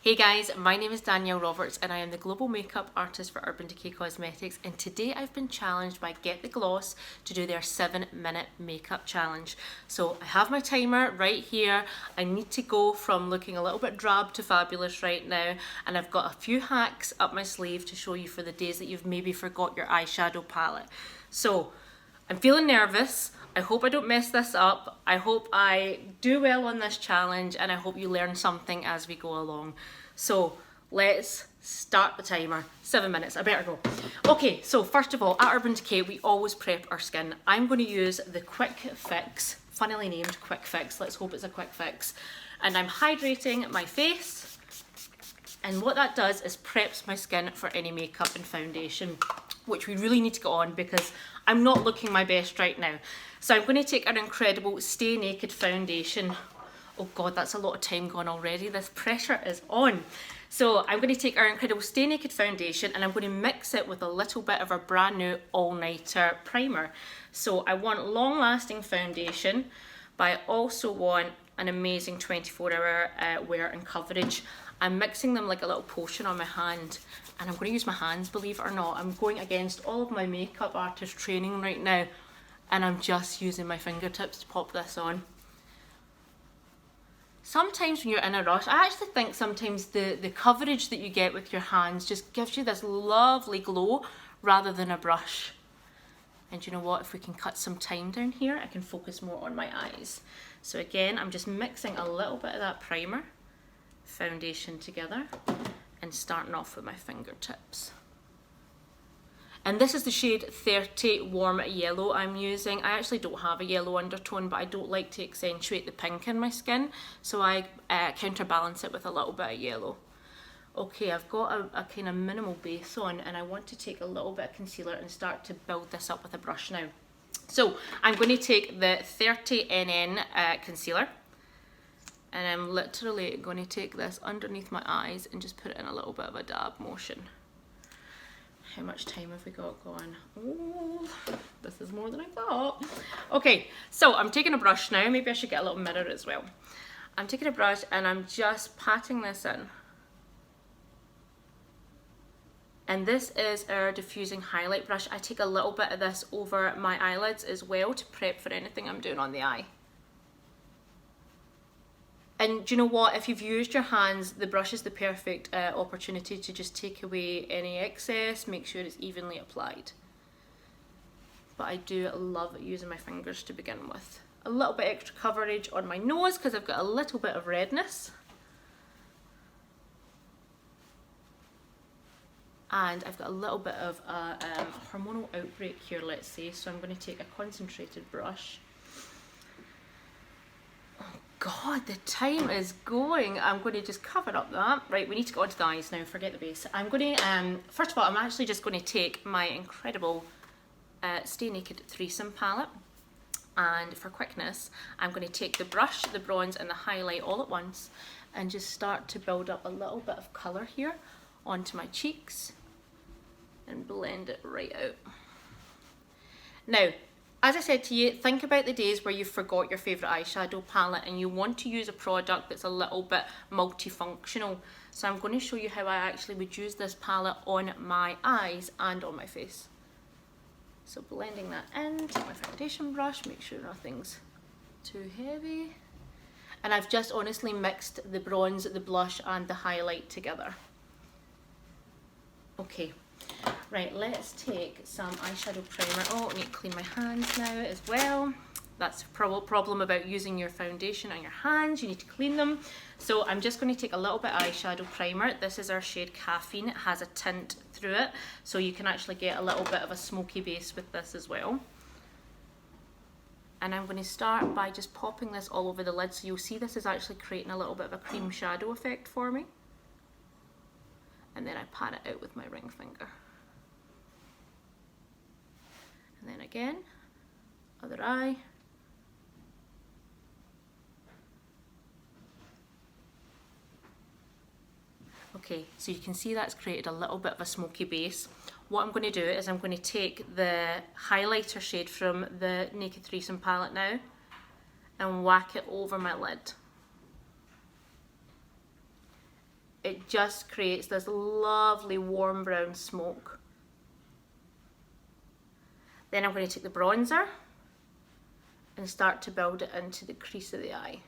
Hey guys, my name is Danielle Roberts and I am the global makeup artist for Urban Decay Cosmetics, and today I've been challenged by Get the Gloss to do their 7-minute makeup challenge. So I have my timer right here. I need to go from looking a little bit drab to fabulous right now, and I've got a few hacks up my sleeve to show you for the days that you've maybe forgot your eyeshadow palette. So I'm feeling nervous. I hope I don't mess this up. I hope I do well on this challenge, and I hope you learn something as we go along. So let's start the timer. 7 minutes, I better go. Okay, so first of all, at Urban Decay, we always prep our skin. I'm going to use the Quick Fix, funnily named Quick Fix. Let's hope it's a quick fix. And I'm hydrating my face. And what that does is preps my skin for any makeup and foundation, which we really need to get on because I'm not looking my best right now. So I'm going to take an incredible Stay Naked foundation. Oh God, that's a lot of time gone already. This pressure is on. So I'm going to take our incredible Stay Naked foundation and I'm going to mix it with a little bit of a brand new all-nighter primer. So I want long-lasting foundation, but I also want an amazing 24-hour wear and coverage. I'm mixing them like a little potion on my hand, and I'm going to use my hands, believe it or not. I'm going against all of my makeup artist training right now, and I'm just using my fingertips to pop this on. Sometimes when you're in a rush, I actually think sometimes the coverage that you get with your hands just gives you this lovely glow rather than a brush. And you know what, if we can cut some time down here, I can focus more on my eyes. So again, I'm just mixing a little bit of that primer, foundation together, and starting off with my fingertips. And this is the shade 30 Warm Yellow I'm using. I actually don't have a yellow undertone, but I don't like to accentuate the pink in my skin, so I counterbalance it with a little bit of yellow. Okay, I've got a kind of minimal base on, and I want to take a little bit of concealer and start to build this up with a brush now. So I'm going to take the 30 NN concealer, and I'm literally going to take this underneath my eyes and just put it in a little bit of a dab motion. How much time have we got going? Oh, this is more than I thought. Okay, so I'm taking a brush now. Maybe I should get a little mirror as well. I'm taking a brush and I'm just patting this in. And this is our Diffusing highlight brush. I take a little bit of this over my eyelids as well to prep for anything I'm doing on the eye. And do you know what, if you've used your hands, the brush is the perfect opportunity to just take away any excess, make sure it's evenly applied. But I do love using my fingers to begin with. A little bit extra coverage on my nose because I've got a little bit of redness. And I've got a little bit of a hormonal outbreak here, let's say, so I'm going to take a concentrated brush. God, the time is going. I'm going to just cover up that. Right, we need to go onto the eyes now, forget the base. I'm going to, first of all, I'm actually just going to take my incredible Stay Naked Threesome palette. And for quickness, I'm going to take the brush, the bronze and the highlight all at once and just start to build up a little bit of colour here onto my cheeks and blend it right out. Now, as I said to you, think about the days where you forgot your favourite eyeshadow palette and you want to use a product that's a little bit multifunctional. So I'm going to show you how I actually would use this palette on my eyes and on my face. So blending that in, take my foundation brush, make sure nothing's too heavy. And I've just honestly mixed the bronze, the blush and the highlight together. Okay. Right, let's take some eyeshadow primer. Oh, I need to clean my hands now as well. That's a problem about using your foundation on your hands. You need to clean them. So I'm just going to take a little bit of eyeshadow primer. This is our shade Caffeine. It has a tint through it, so you can actually get a little bit of a smoky base with this as well. And I'm going to start by just popping this all over the lid. So you'll see this is actually creating a little bit of a cream shadow effect for me. And then I pat it out with my ring finger. And then again, other eye. Okay, so you can see that's created a little bit of a smoky base. What I'm going to do is I'm going to take the highlighter shade from the Naked Threesome palette now and whack it over my lid. it just creates this lovely warm brown smoke. Then I'm going to take the bronzer and start to build it into the crease of the eye.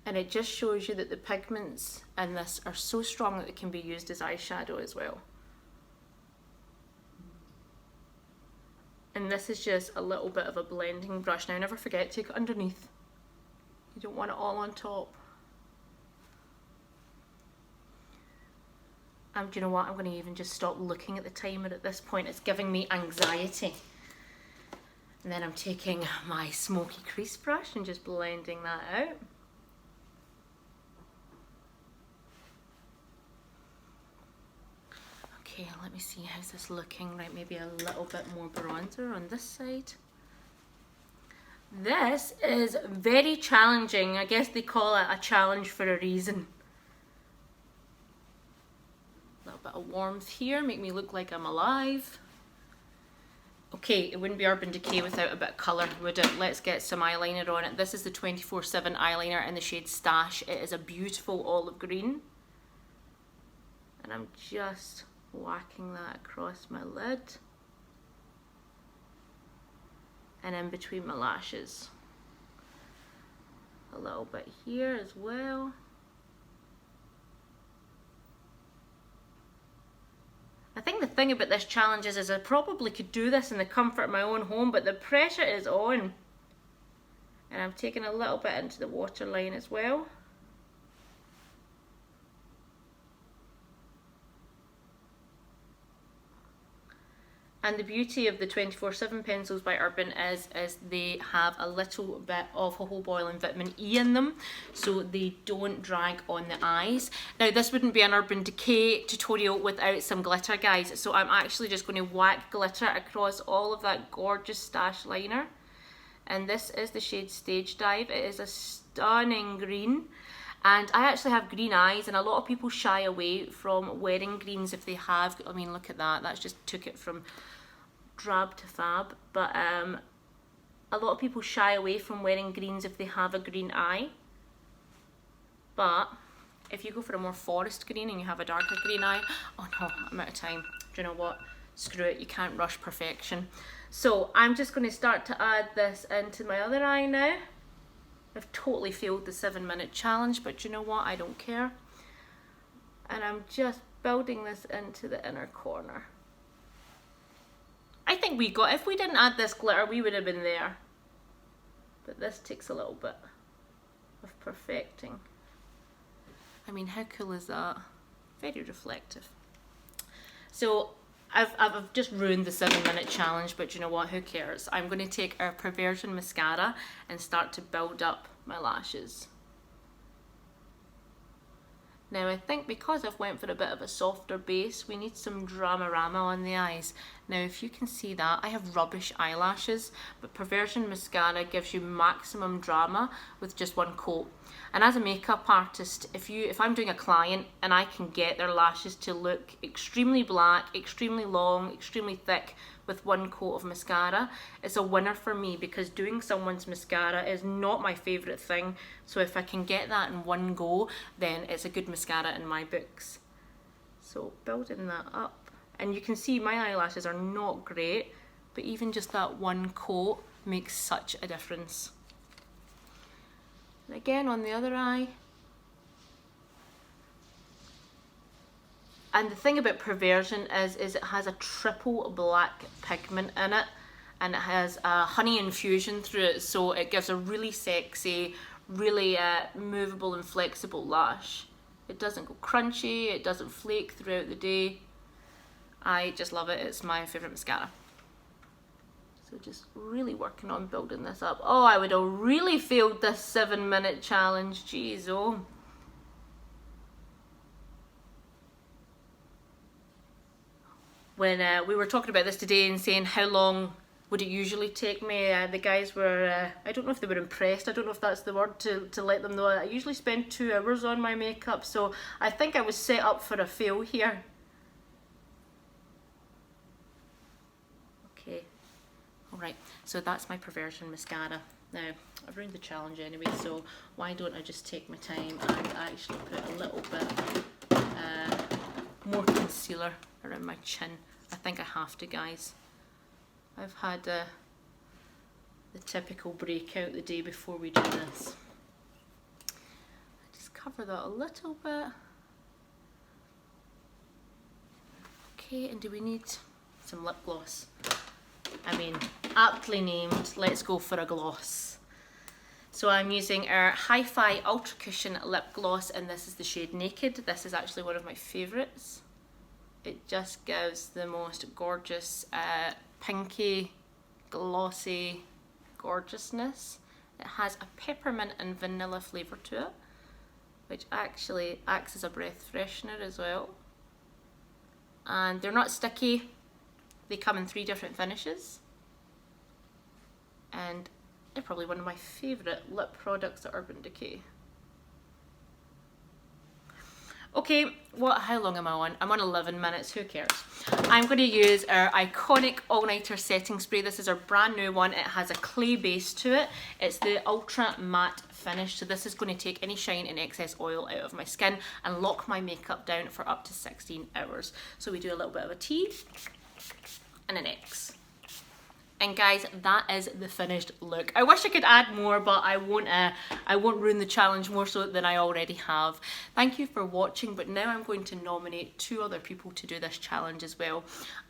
And it just shows you that the pigments in this are so strong that it can be used as eyeshadow as well. And this is just a little bit of a blending brush. Now never forget, take it underneath. You don't want it all on top. Do you know what? I'm going to even just stop looking at the timer at this point. It's giving me anxiety. And then I'm taking my smoky crease brush and just blending that out. Okay, let me see, how's this looking? Right, maybe a little bit more bronzer on this side. This is very challenging. I guess they call it a challenge for a reason. A little bit of warmth here, make me look like I'm alive. Okay, it wouldn't be Urban Decay without a bit of colour, would it? Let's get some eyeliner on it. This is the 24/7 eyeliner in the shade Stash. It is a beautiful olive green. And I'm just whacking that across my lid. And in between my lashes. A little bit here as well. I think the thing about this challenge is I probably could do this in the comfort of my own home, but the pressure is on. And I'm taking a little bit into the waterline as well. And the beauty of the 24/7 pencils by Urban is they have a little bit of jojoba oil and vitamin E in them, so they don't drag on the eyes. Now this wouldn't be an Urban Decay tutorial without some glitter, guys, so I'm actually just going to whack glitter across all of that gorgeous Stash liner. And this is the shade Stage Dive. It is a stunning green. And I actually have green eyes, and a lot of people shy away from wearing greens if they have. I mean, look at that. That's just took it from drab to fab. But a lot of people shy away from wearing greens if they have a green eye. But if you go for a more forest green and you have a darker green eye, oh no, I'm out of time. Do you know what? Screw it, you can't rush perfection. So I'm just going to start to add this into my other eye now. I've totally failed the 7-minute challenge, but you know what? I don't care. And I'm just building this into the inner corner. I think if we didn't add this glitter, we would have been there. But this takes a little bit of perfecting. I mean, how cool is that? Very reflective. So I've just ruined the 7-minute challenge, but you know what, who cares? I'm going to take our Perversion mascara and start to build up my lashes. Now I think because I've went for a bit of a softer base, we need some Dramarama on the eyes. Now if you can see that, I have rubbish eyelashes, but Perversion mascara gives you maximum drama with just one coat. And as a makeup artist, if I'm doing a client and I can get their lashes to look extremely black, extremely long, extremely thick with one coat of mascara, it's a winner for me, because doing someone's mascara is not my favourite thing. So if I can get that in one go, then it's a good mascara in my books. So building that up. And you can see my eyelashes are not great, but even just that one coat makes such a difference. And again on the other eye. And the thing about Perversion is it has a triple black pigment in it, and it has a honey infusion through it, so it gives a really sexy, really movable and flexible lash. It doesn't go crunchy, it doesn't flake throughout the day. I just love it, it's my favourite mascara. So just really working on building this up. Oh, I would have really failed this 7-minute challenge, jeez, oh. When we were talking about this today and saying how long would it usually take me, the guys were, I don't know if they were impressed, I don't know if that's the word, to let them know I usually spend 2 hours on my makeup, so I think I was set up for a fail here. Okay, alright, so that's my Perversion mascara. Now, I've ruined the challenge anyway, so why don't I just take my time and actually put a little bit more concealer around my chin. I think I have to, guys. I've had the typical breakout the day before we do this. I just cover that a little bit. Okay, and do we need some lip gloss? I mean, aptly named, let's go for a gloss. So I'm using our Hi-Fi Ultra Cushion Lip Gloss, and this is the shade Naked. This is actually one of my favourites. It just gives the most gorgeous pinky, glossy gorgeousness. It has a peppermint and vanilla flavour to it, which actually acts as a breath freshener as well. And they're not sticky. They come in 3 different finishes. And they're probably one of my favourite lip products at Urban Decay. Okay, how long am I on? I'm on 11 minutes, who cares? I'm going to use our iconic all-nighter setting spray. This is our brand new one. It has a clay base to it. It's the ultra matte finish, so this is going to take any shine and excess oil out of my skin and lock my makeup down for up to 16 hours. So we do a little bit of a T and an X. And guys, that is the finished look. I wish I could add more, but I won't ruin the challenge more so than I already have. Thank you for watching, but now I'm going to nominate 2 other people to do this challenge as well.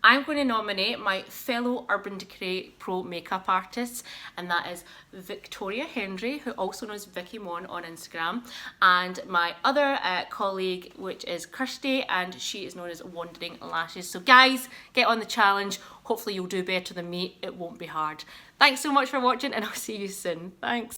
I'm going to nominate my fellow Urban Decay Pro makeup artists, and that is Victoria Henry, who also knows Vicky Mon on Instagram, and my other colleague, which is Kirsty, and she is known as Wandering Lashes. So guys, get on the challenge. Hopefully you'll do better than me. It won't be hard. Thanks so much for watching, and I'll see you soon. Thanks.